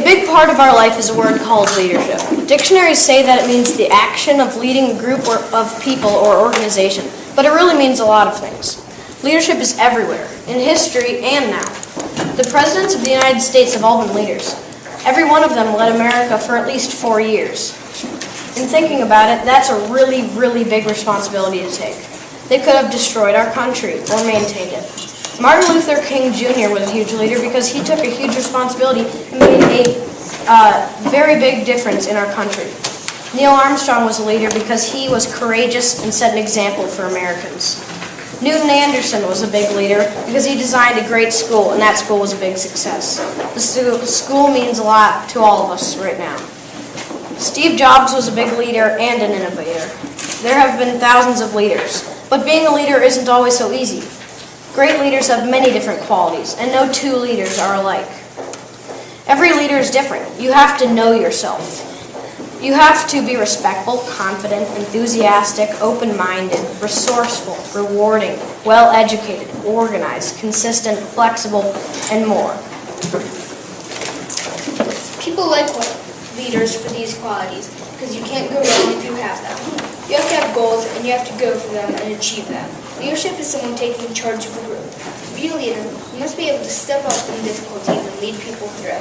big part of our life is a word called leadership. Dictionaries say that it means the action of leading a group of people or organization, but it really means a lot of things. Leadership is everywhere, in history and now. The presidents of the United States have all been leaders. Every one of them led America for at least 4 years. In thinking about it, that's a really, really big responsibility to take. They could have destroyed our country or maintained it. Martin Luther King Jr. was a huge leader because he took a huge responsibility and made a very big difference in our country. Neil Armstrong was a leader because he was courageous and set an example for Americans. Newton Anderson was a big leader because he designed a great school, and that school was a big success. The school means a lot to all of us right now. Steve Jobs was a big leader and an innovator. There have been thousands of leaders, but being a leader isn't always so easy. Great leaders have many different qualities, and no two leaders are alike. Every leader is different. You have to know yourself. You have to be respectful, confident, enthusiastic, open-minded, resourceful, rewarding, well-educated, organized, consistent, flexible, and more. People like leaders for these qualities because you can't go wrong if you have them. You have to have goals and you have to go for them and achieve them. Leadership is someone taking charge of a group. To be a leader, you must be able to step up in difficulties and lead people through.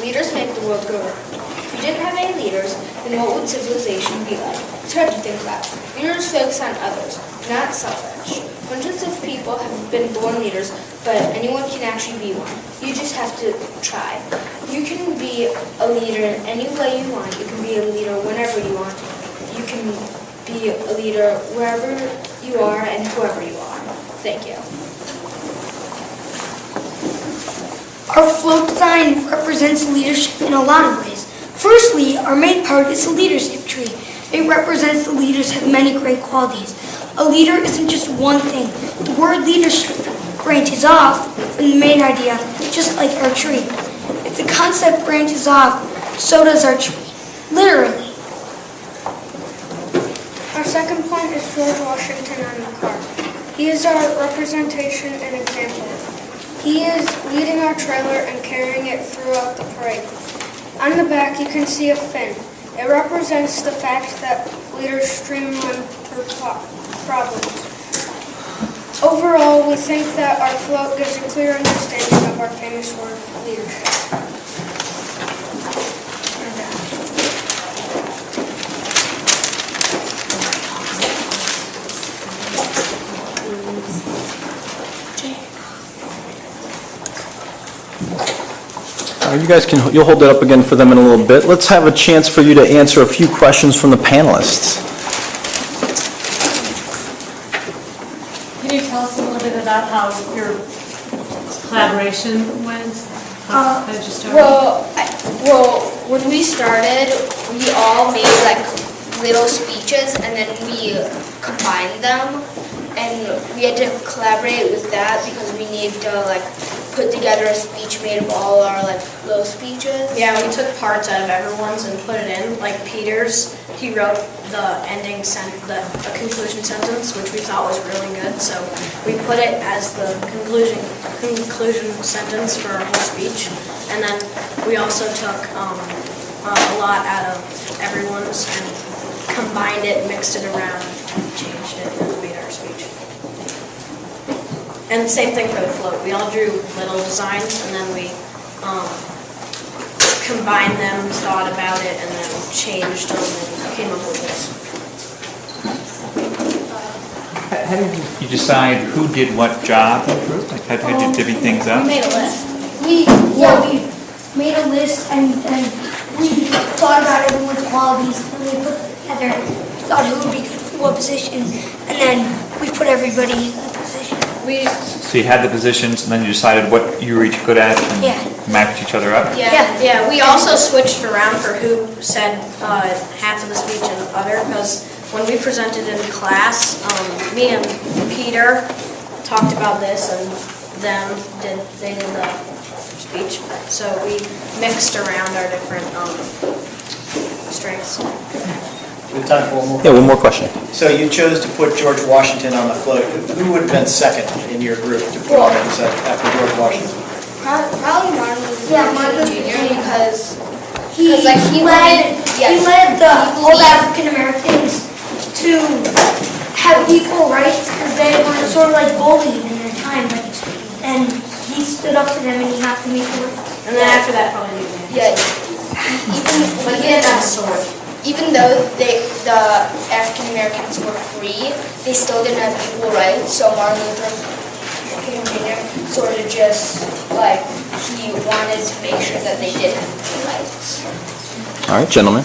Leaders make the world go round. If we didn't have any leaders, then what would civilization be like? It's hard to think about. Leaders focus on others, not selfish. Hundreds of people have been born leaders, but anyone can actually be one. You just have to try. You can be a leader in any way you want. You can be a leader whenever you want. You can be a leader wherever you are and whoever you are. Thank you. Our float design represents leadership in a lot of ways. Firstly, our main part is the leadership tree. It represents the leaders have many great qualities. A leader isn't just one thing. The word leadership branches off from the main idea, just like our tree. If the concept branches off, so does our tree. Literally. Our second point is George Washington on the car. He is our representation and example. He is leading our trailer and carrying it throughout the parade. On the back, you can see a fin. It represents the fact that leaders streamline through problems. Overall, we think that our float gives a clear understanding of our famous word, leadership. You guys you'll hold it up again for them in a little bit. Let's have a chance for you to answer a few questions from the panelists. Can you tell us a little bit about how your collaboration went? How did you start? Well, when we started, we all made like little speeches and then we combined them, and we had to collaborate with that because we needed to like put together a speech made of all our like little speeches. Yeah, we took parts out of everyone's and put it in. Like Peter's, he wrote the ending the conclusion sentence, which we thought was really good. So we put it as the conclusion sentence for our whole speech. And then we also took a lot out of everyone's and combined it, mixed it around, changed it, and made our speech. And same thing for the float. We all drew little designs, and then we combined them, thought about it, and then changed them and came up with this. How did you decide who did what job in the group? Like, how did you divvy things up? We made a list. We made a list and we thought about everyone's qualities and we put it together, thought who would be good for what position, and then we put everybody in the position. So you had the positions, and then you decided what you were each good at, and matched each other up? Yeah. We also switched around for who said half of the speech and the other, because when we presented in class, me and Peter talked about this, and they did the speech. So we mixed around our different strengths. We have time for one more. Yeah, one more question. So you chose to put George Washington on the float. Who would have been second in your group to put on it after George Washington? Probably Martin Luther Yeah, King Martin Luther Jr. King. because He like, he led, believed- yes, he led the he old believed- African Americans to have equal rights because they were sort of like bullied in their time, like, and he stood up to them and he got them equal rights. And then after that, probably you yeah, But he didn't have a sword. even though the African Americans were free, they still didn't have equal rights. So Martin Luther King Jr. sort of just like he wanted to make sure that they did have equal rights. All right, gentlemen.